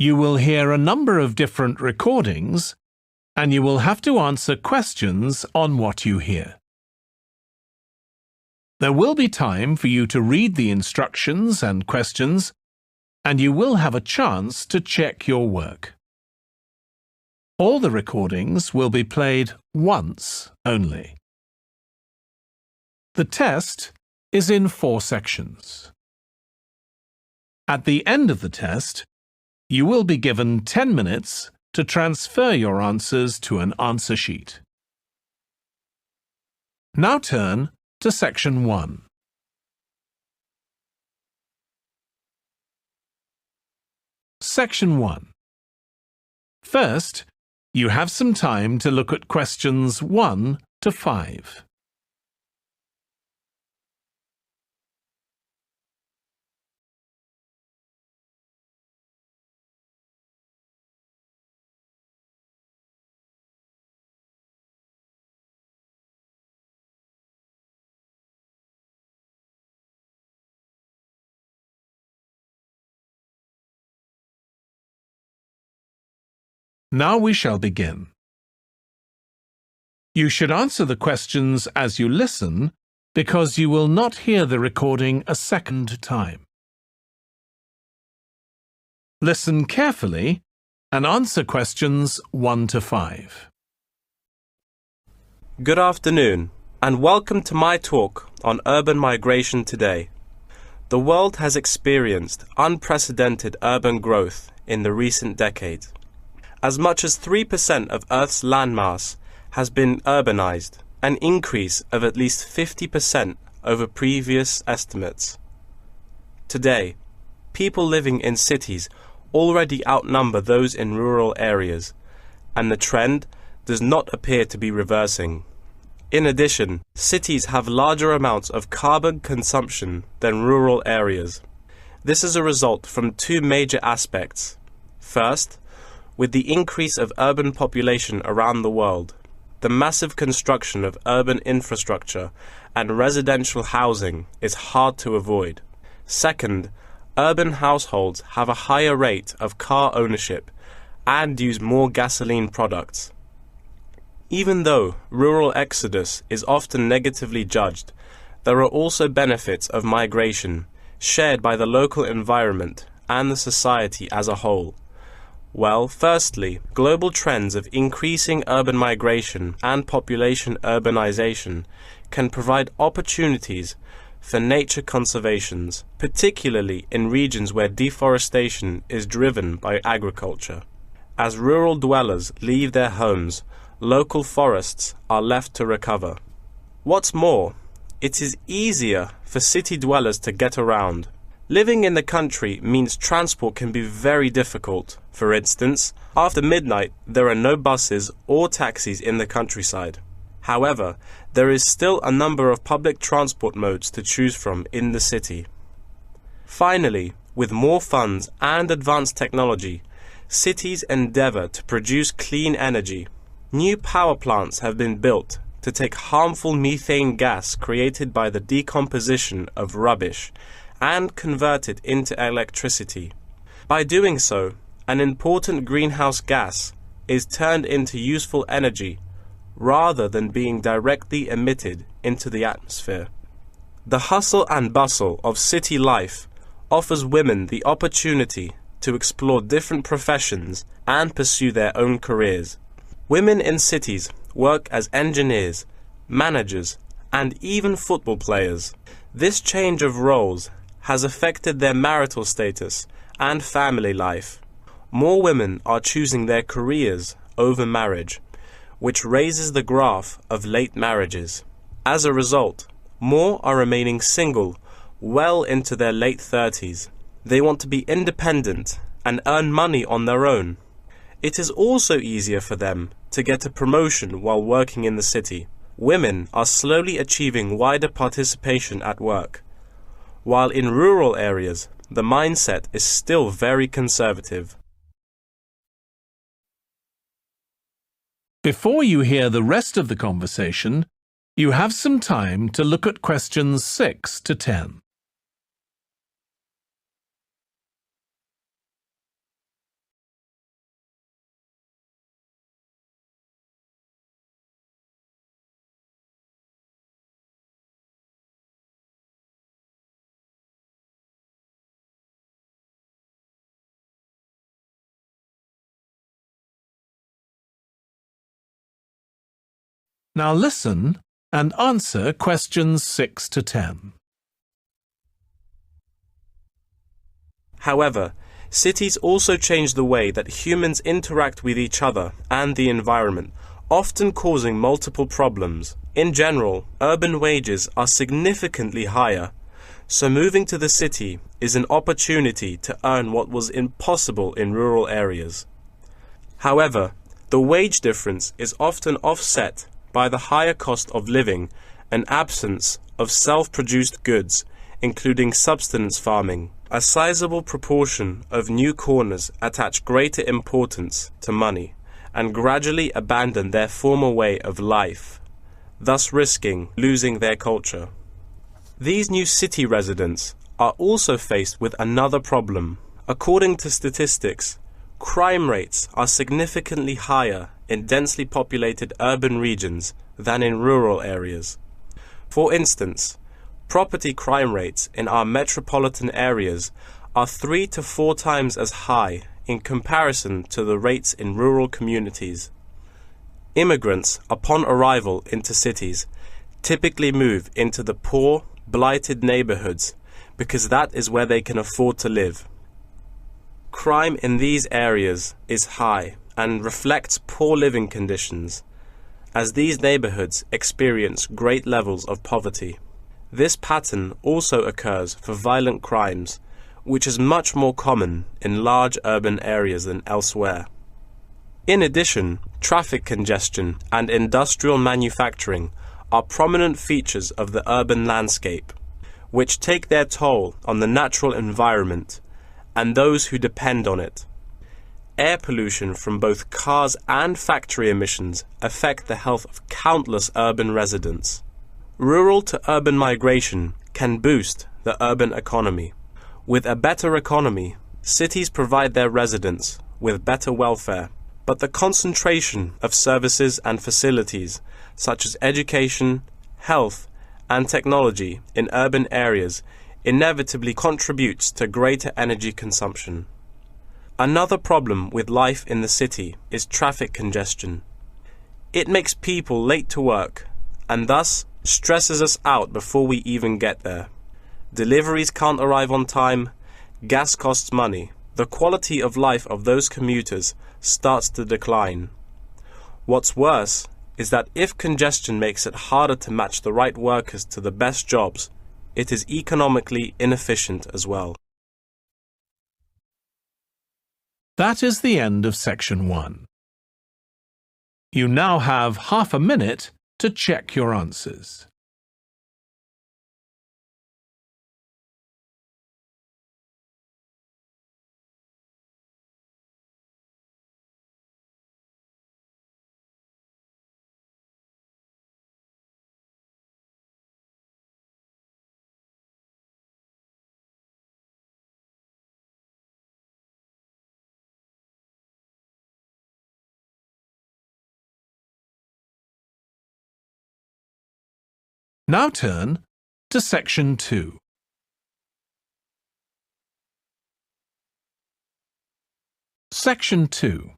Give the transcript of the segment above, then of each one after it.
You will hear a number of different recordings, and you will have to answer questions on what you hear. There will be time for you to read the instructions and questions, and you will have a chance to check your work. All the recordings will be played once only. The test is in 4 sections. At the end of the test, you will be given 10 minutes to transfer your answers to an answer sheet. Now turn to Section 1. Section 1. First, you have some time to look at questions 1 to 5. Now we shall begin. You should answer the questions as you listen because you will not hear the recording a second time. Listen carefully and answer questions 1 to 5. Good afternoon and welcome to my talk on urban migration today. The world has experienced unprecedented urban growth in the recent decades. As much as 3% of Earth's landmass has been urbanized, an increase of at least 50% over previous estimates. Today, people living in cities already outnumber those in rural areas, and the trend does not appear to be reversing. In addition, cities have larger amounts of carbon consumption than rural areas. This is a result from 2 major aspects. First, with the increase of urban population around the world, the massive construction of urban infrastructure and residential housing is hard to avoid. Second, urban households have a higher rate of car ownership and use more gasoline products. Even though rural exodus is often negatively judged, there are also benefits of migration shared by the local environment and the society as a whole. Well, firstly, global trends of increasing urban migration and population urbanization can provide opportunities for nature conservation, particularly in regions where deforestation is driven by agriculture. As rural dwellers leave their homes, local forests are left to recover. What's more, it is easier for city dwellers to get around. Living in the country means transport can be very difficult. For instance, after midnight, there are no buses or taxis in the countryside. However, there is still a number of public transport modes to choose from in the city. Finally, with more funds and advanced technology, cities endeavor to produce clean energy. New power plants have been built to take harmful methane gas created by the decomposition of rubbish and convert it into electricity. By doing so, an important greenhouse gas is turned into useful energy rather than being directly emitted into the atmosphere. The hustle and bustle of city life offers women the opportunity to explore different professions and pursue their own careers. Women in cities work as engineers, managers, and even football players. This change of roles has affected their marital status and family life. More women are choosing their careers over marriage, which raises the graph of late marriages. As a result, more are remaining single well into their late 30s. They want to be independent and earn money on their own. It is also easier for them to get a promotion while working in the city. Women are slowly achieving wider participation at work, while in rural areas, the mindset is still very conservative. Before you hear the rest of the conversation, you have some time to look at questions 6 to 10. Now listen and answer questions 6 to 10. However, cities also change the way that humans interact with each other and the environment, often causing multiple problems. In general, urban wages are significantly higher, so moving to the city is an opportunity to earn what was impossible in rural areas. However, the wage difference is often offset by the higher cost of living and absence of self-produced goods, including subsistence farming. A sizable proportion of new corners attach greater importance to money and gradually abandon their former way of life, thus risking losing their culture. These new city residents are also faced with another problem. According to statistics, crime rates are significantly higher in densely populated urban regions than in rural areas. For instance, property crime rates in our metropolitan areas are 3 to 4 times as high in comparison to the rates in rural communities. Immigrants, upon arrival into cities, typically move into the poor, blighted neighborhoods because that is where they can afford to live. Crime in these areas is high and reflects poor living conditions, as these neighborhoods experience great levels of poverty. This pattern also occurs for violent crimes, which is much more common in large urban areas than elsewhere. In addition, traffic congestion and industrial manufacturing are prominent features of the urban landscape, which take their toll on the natural environment and those who depend on it. Air pollution from both cars and factory emissions affect the health of countless urban residents. Rural to urban migration can boost the urban economy. With a better economy, cities provide their residents with better welfare, but the concentration of services and facilities such as education, health, and technology in urban areas inevitably contributes to greater energy consumption. Another problem with life in the city is traffic congestion. It makes people late to work and thus stresses us out before we even get there. Deliveries can't arrive on time, gas costs money. The quality of life of those commuters starts to decline. What's worse is that if congestion makes it harder to match the right workers to the best jobs, it is economically inefficient as well. That is the end of section 1. You now have half a minute to check your answers. Now turn to section 2. Section 2.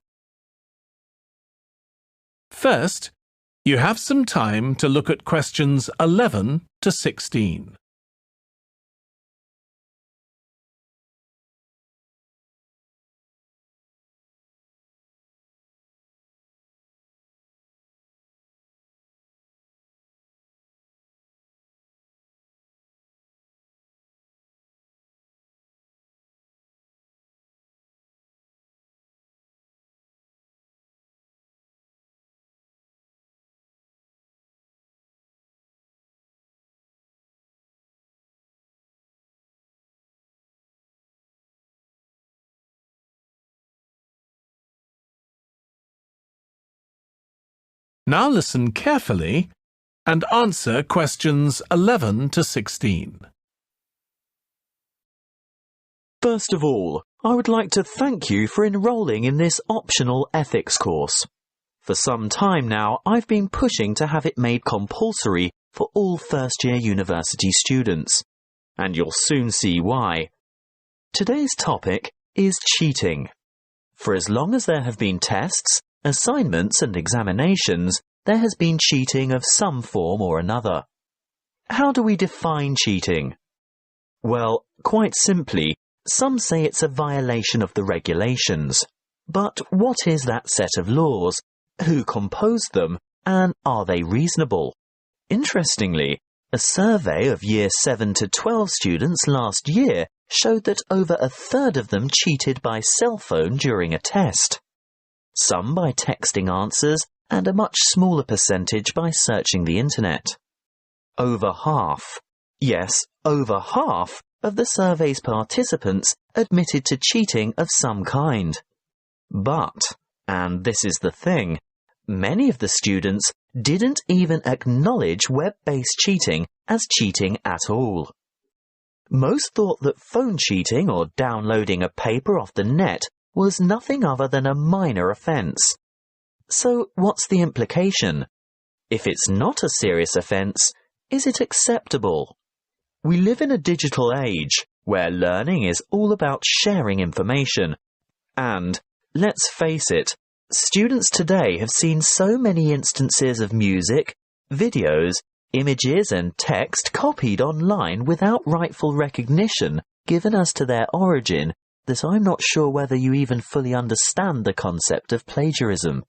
First, you have some time to look at questions 11 to 16. Now listen carefully and answer questions 11 to 16. First of all, I would like to thank you for enrolling in this optional ethics course. For some time now, I've been pushing to have it made compulsory for all first-year university students, and you'll soon see why. Today's topic is cheating. For as long as there have been tests, assignments and examinations, there has been cheating of some form or another. How do we define cheating? Well, quite simply, some say it's a violation of the regulations. But what is that set of laws? Who composed them? And are they reasonable? Interestingly, a survey of Year 7 to 12 students last year showed that over a third of them cheated by cell phone during a test. Some by texting answers and a much smaller percentage by searching the internet. Over half, yes, over half of the survey's participants admitted to cheating of some kind. But, and this is the thing, many of the students didn't even acknowledge web-based cheating as cheating at all. Most thought that phone cheating or downloading a paper off the net was nothing other than a minor offence. So what's the implication? If it's not a serious offence, is it acceptable? We live in a digital age where learning is all about sharing information. And, let's face it, students today have seen so many instances of music, videos, images and text copied online without rightful recognition given as to their origin that I'm not sure whether you even fully understand the concept of plagiarism.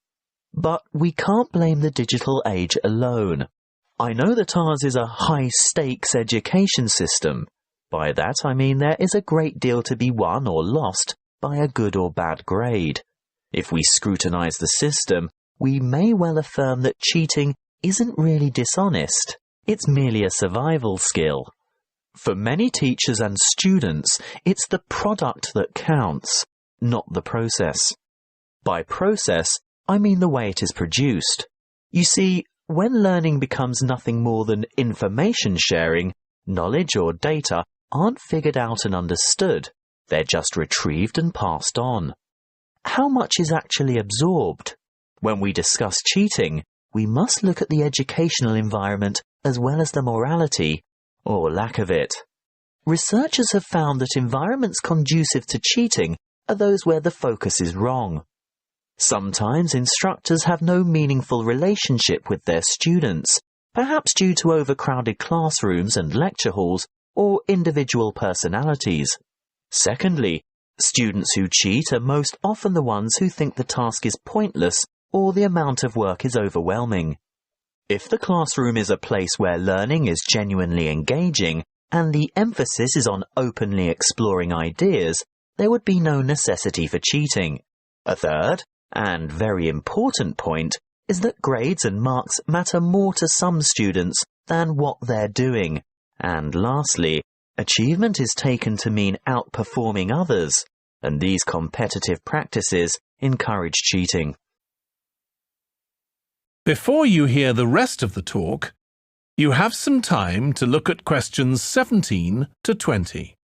But we can't blame the digital age alone. I know that ours is a high-stakes education system. By that I mean there is a great deal to be won or lost by a good or bad grade. If we scrutinise the system, we may well affirm that cheating isn't really dishonest. It's merely a survival skill. For many teachers and students, it's the product that counts, not the process. By process, I mean the way it is produced. You see, when learning becomes nothing more than information sharing, knowledge or data aren't figured out and understood. They're just retrieved and passed on. How much is actually absorbed? When we discuss cheating, we must look at the educational environment as well as the morality, or lack of it. Researchers have found that environments conducive to cheating are those where the focus is wrong. Sometimes instructors have no meaningful relationship with their students, perhaps due to overcrowded classrooms and lecture halls or individual personalities. Secondly, students who cheat are most often the ones who think the task is pointless or the amount of work is overwhelming. If the classroom is a place where learning is genuinely engaging and the emphasis is on openly exploring ideas, there would be no necessity for cheating. A third, and very important point, is that grades and marks matter more to some students than what they're doing. And lastly, achievement is taken to mean outperforming others, and these competitive practices encourage cheating. Before you hear the rest of the talk, you have some time to look at questions 17 to 20.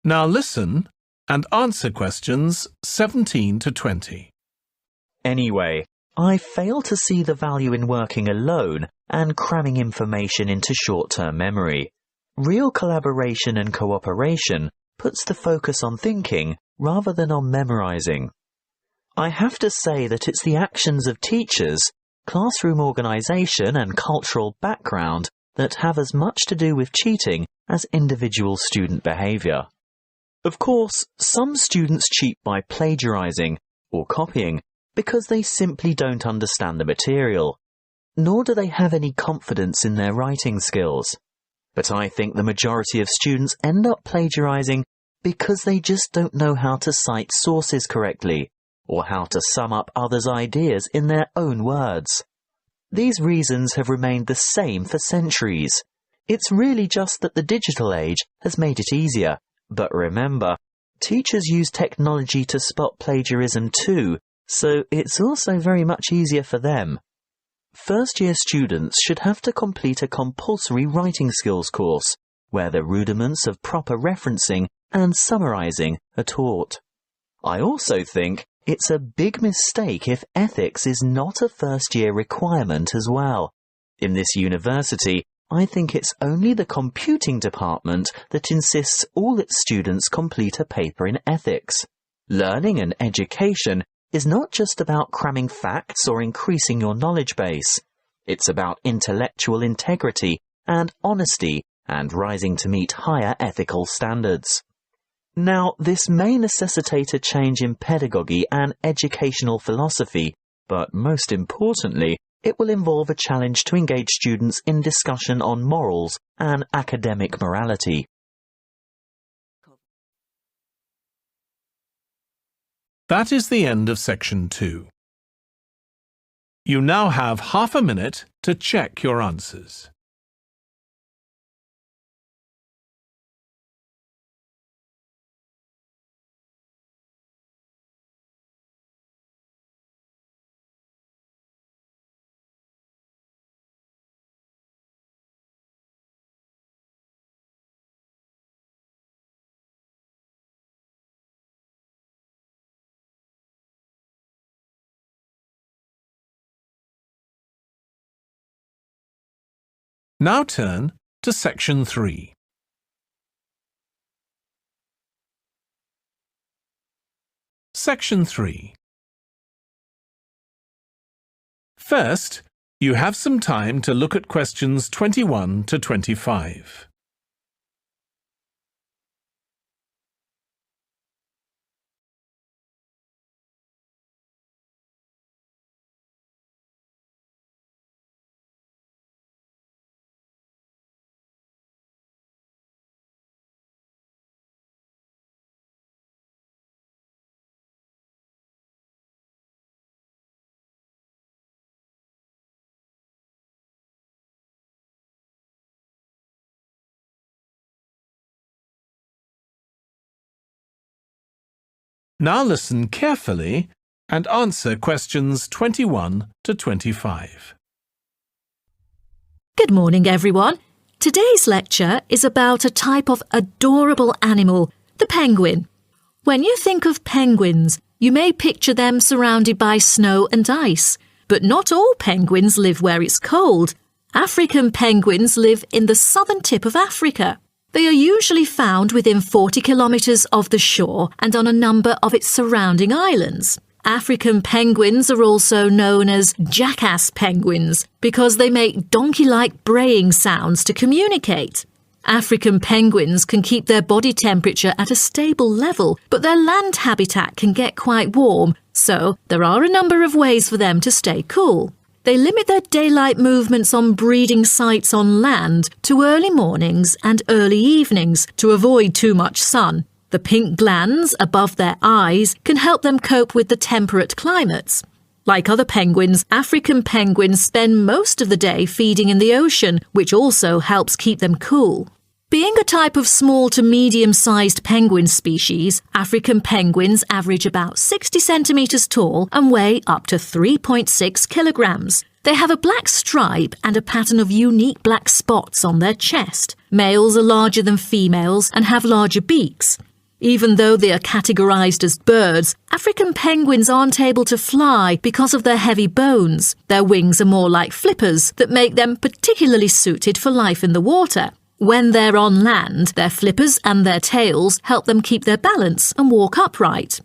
Now listen and answer questions 17 to 20. Anyway, I fail to see the value in working alone and cramming information into short-term memory. Real collaboration and cooperation puts the focus on thinking rather than on memorizing. I have to say that it's the actions of teachers, classroom organisation and cultural background that have as much to do with cheating as individual student behaviour. Of course, some students cheat by plagiarising or copying because they simply don't understand the material, nor do they have any confidence in their writing skills. But I think the majority of students end up plagiarising because they just don't know how to cite sources correctly, or how to sum up others' ideas in their own words. These reasons have remained the same for centuries. It's really just that the digital age has made it easier. But remember, teachers use technology to spot plagiarism too, so it's also very much easier for them. First-year students should have to complete a compulsory writing skills course, where the rudiments of proper referencing and summarising are taught. I also think it's a big mistake if ethics is not a first-year requirement as well. In this university, I think it's only the computing department that insists all its students complete a paper in ethics. Learning and education is not just about cramming facts or increasing your knowledge base. It's about intellectual integrity and honesty and rising to meet higher ethical standards. Now, this may necessitate a change in pedagogy and educational philosophy, but most importantly, it will involve a challenge to engage students in discussion on morals and academic morality. That is the end of section 2. You now have half a minute to check your answers. Now turn to section 3. Section 3. First, you have some time to look at questions 21 to 25. Now listen carefully and answer questions 21 to 25. Good morning, everyone. Today's lecture is about a type of adorable animal, the penguin. When you think of penguins, you may picture them surrounded by snow and ice. But not all penguins live where it's cold. African penguins live in the southern tip of Africa. They are usually found within 40 kilometres of the shore and on a number of its surrounding islands. African penguins are also known as jackass penguins because they make donkey-like braying sounds to communicate. African penguins can keep their body temperature at a stable level, but their land habitat can get quite warm, so there are a number of ways for them to stay cool. They limit their daylight movements on breeding sites on land to early mornings and early evenings to avoid too much sun. The pink glands above their eyes can help them cope with the temperate climates. Like other penguins, African penguins spend most of the day feeding in the ocean, which also helps keep them cool. Being a type of small to medium-sized penguin species, African penguins average about 60 centimetres tall and weigh up to 3.6 kilograms. They have a black stripe and a pattern of unique black spots on their chest. Males are larger than females and have larger beaks. Even though they are categorized as birds, African penguins aren't able to fly because of their heavy bones. Their wings are more like flippers that make them particularly suited for life in the water. When they're on land, their flippers and their tails help them keep their balance and walk upright.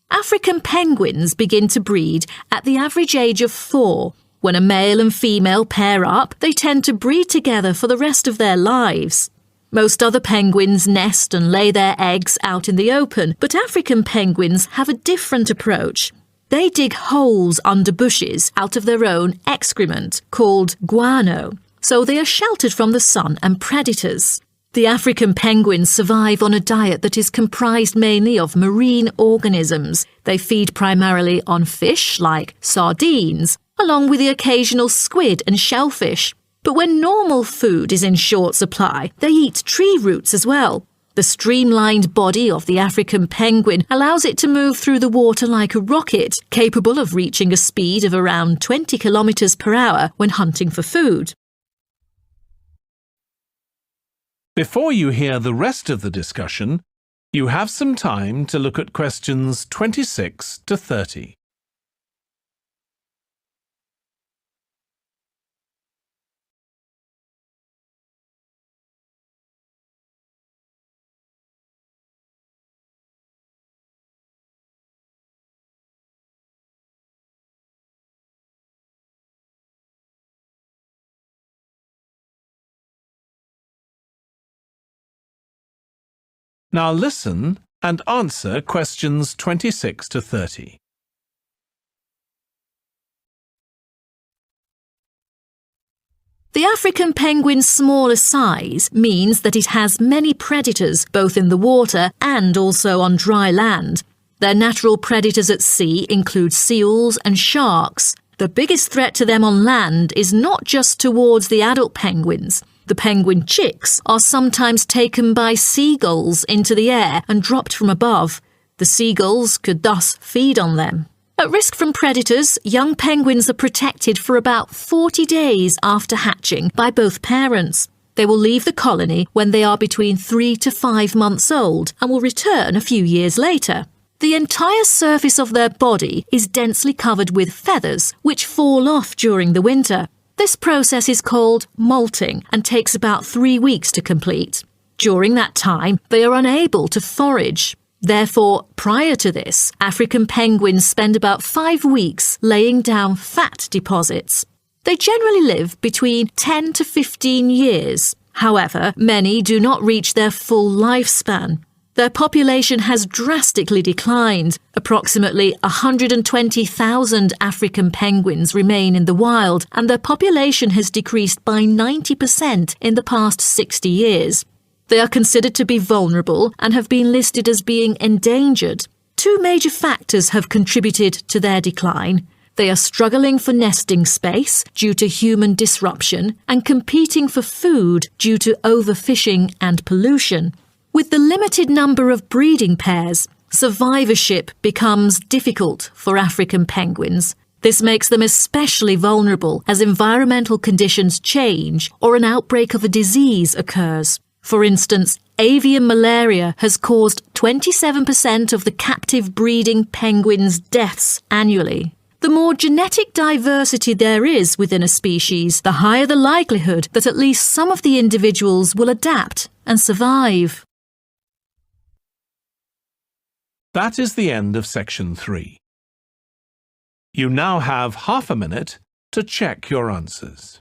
African penguins begin to breed at the average age of 4. When a male and female pair up, they tend to breed together for the rest of their lives. Most other penguins nest and lay their eggs out in the open, but African penguins have a different approach. They dig holes under bushes out of their own excrement, called guano, so they are sheltered from the sun and predators. The African penguins survive on a diet that is comprised mainly of marine organisms. They feed primarily on fish like sardines, along with the occasional squid and shellfish. But when normal food is in short supply, they eat tree roots as well. The streamlined body of the African penguin allows it to move through the water like a rocket, capable of reaching a speed of around 20 kilometers per hour when hunting for food. Before you hear the rest of the discussion, You have some time to look at questions 26 to 30. Now listen and answer questions 26 to 30. The African penguin's smaller size means that it has many predators both in the water and also on dry land. Their natural predators at sea include seals and sharks. The biggest threat to them on land is not just towards the adult penguins. The penguin chicks are sometimes taken by seagulls into the air and dropped from above. The seagulls could thus feed on them. At risk from predators, young penguins are protected for about 40 days after hatching by both parents. They will leave the colony when they are between 3 to 5 months old and will return a few years later. The entire surface of their body is densely covered with feathers, which fall off during the winter. This process is called molting and takes about 3 weeks to complete. During that time, they are unable to forage. Therefore, prior to this, African penguins spend about 5 weeks laying down fat deposits. They generally live between 10 to 15 years. However, many do not reach their full lifespan. Their population has drastically declined. Approximately 120,000 African penguins remain in the wild, and their population has decreased by 90% in the past 60 years. They are considered to be vulnerable and have been listed as being endangered. 2 major factors have contributed to their decline. They are struggling for nesting space due to human disruption and competing for food due to overfishing and pollution. With the limited number of breeding pairs, survivorship becomes difficult for African penguins. This makes them especially vulnerable as environmental conditions change or an outbreak of a disease occurs. For instance, avian malaria has caused 27% of the captive breeding penguins' deaths annually. The more genetic diversity there is within a species, the higher the likelihood that at least some of the individuals will adapt and survive. That is the end of section 3. You now have half a minute to check your answers.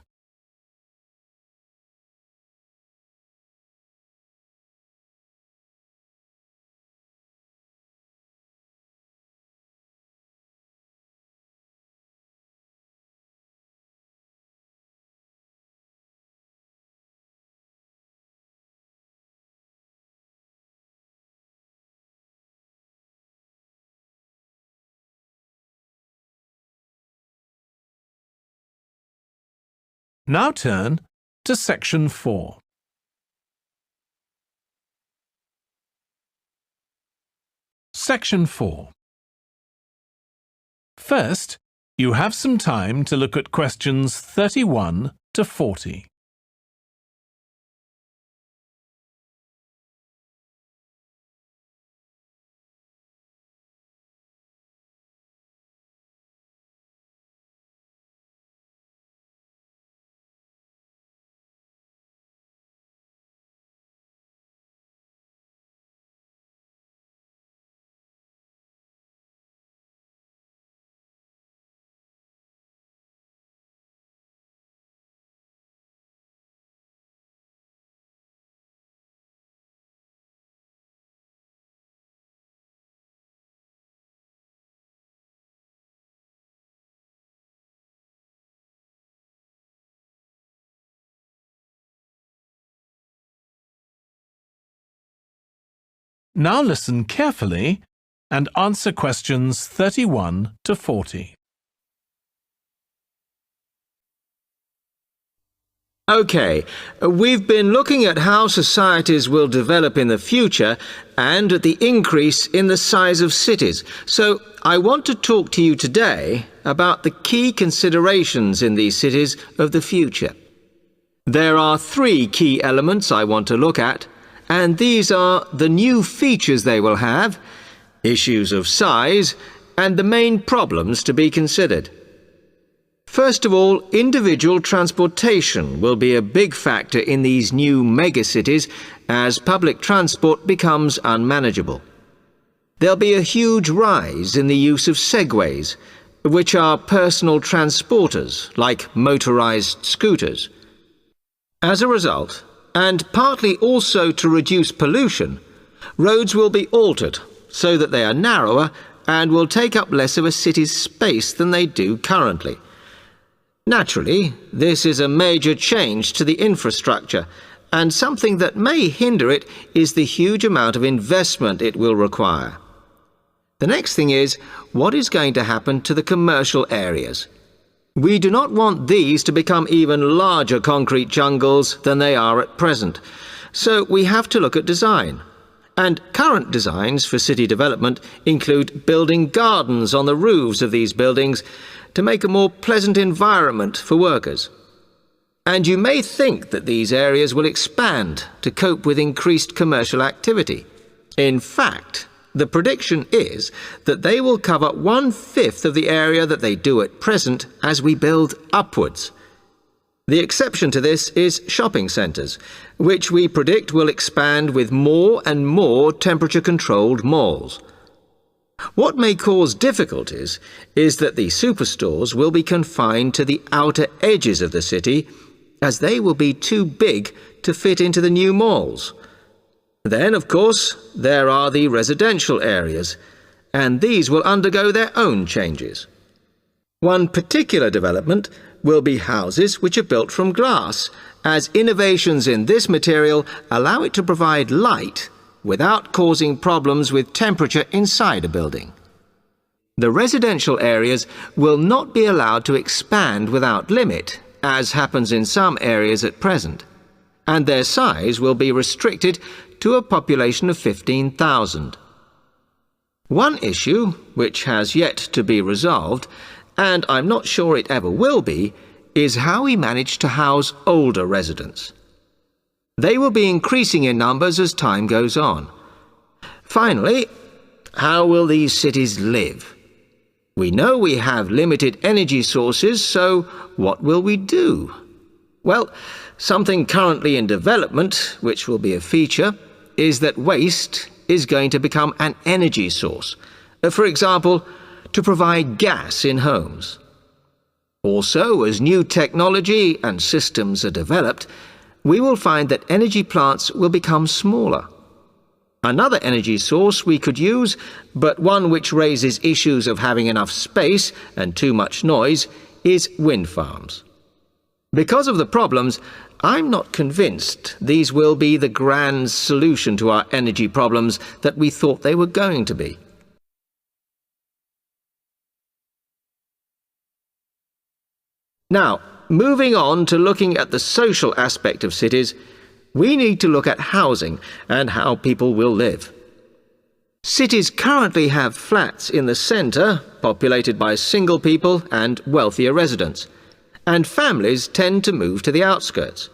Now turn to section 4. Section 4. First, you have some time to look at questions 31 to 40. Now listen carefully and answer questions 31 to 40. OK, we've been looking at how societies will develop in the future and at the increase in the size of cities. So I want to talk to you today about the key considerations in these cities of the future. There are 3 key elements I want to look at, and these are the new features they will have, issues of size, and the main problems to be considered. First of all, individual transportation will be a big factor in these new megacities as public transport becomes unmanageable. There'll be a huge rise in the use of segways, which are personal transporters like motorized scooters. As a result, and partly also to reduce pollution, roads will be altered so that they are narrower and will take up less of a city's space than they do currently. Naturally, this is a major change to the infrastructure, and something that may hinder it is the huge amount of investment it will require. The next thing is, what is going to happen to the commercial areas? We do not want these to become even larger concrete jungles than they are at present, so we have to look at design. And current designs for city development include building gardens on the roofs of these buildings to make a more pleasant environment for workers. And you may think that these areas will expand to cope with increased commercial activity. In fact, the prediction is that they will cover 1/5 of the area that they do at present as we build upwards. The exception to this is shopping centres, which we predict will expand with more and more temperature-controlled malls. What may cause difficulties is that the superstores will be confined to the outer edges of the city, as they will be too big to fit into the new malls. Then, of course, there are the residential areas, and these will undergo their own changes. One particular development will be houses which are built from glass, as innovations in this material allow it to provide light without causing problems with temperature inside a building. The residential areas will not be allowed to expand without limit, as happens in some areas at present, and their size will be restricted to a population of 15,000. One issue, which has yet to be resolved, and I'm not sure it ever will be, is how we manage to house older residents. They will be increasing in numbers as time goes on. Finally, how will these cities live? We know we have limited energy sources, so what will we do? Well, something currently in development, which will be a feature, is that waste is going to become an energy source. For example, to provide gas in homes. Also, as new technology and systems are developed, we will find that energy plants will become smaller. Another energy source we could use, but one which raises issues of having enough space and too much noise, is wind farms. Because of the problems, I'm not convinced these will be the grand solution to our energy problems that we thought they were going to be. Now, moving on to looking at the social aspect of cities, we need to look at housing and how people will live. Cities currently have flats in the centre, populated by single people and wealthier residents, and families tend to move to the outskirts.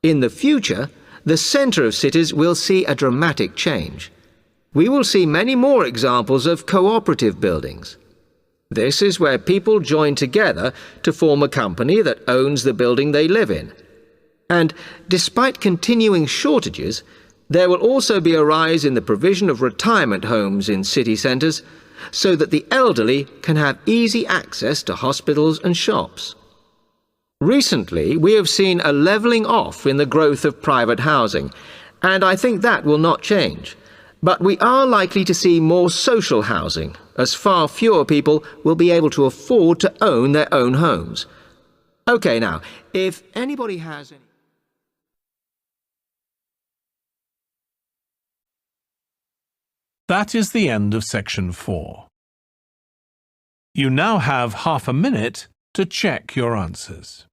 In the future, the centre of cities will see a dramatic change. We will see many more examples of cooperative buildings. This is where people join together to form a company that owns the building they live in. And despite continuing shortages, there will also be a rise in the provision of retirement homes in city centres, so that the elderly can have easy access to hospitals and shops. Recently, we have seen a levelling off in the growth of private housing, and I think that will not change. But we are likely to see more social housing, as far fewer people will be able to afford to own their own homes. OK, now, if anybody has any... That is the end of section 4. You now have half a minute to check your answers.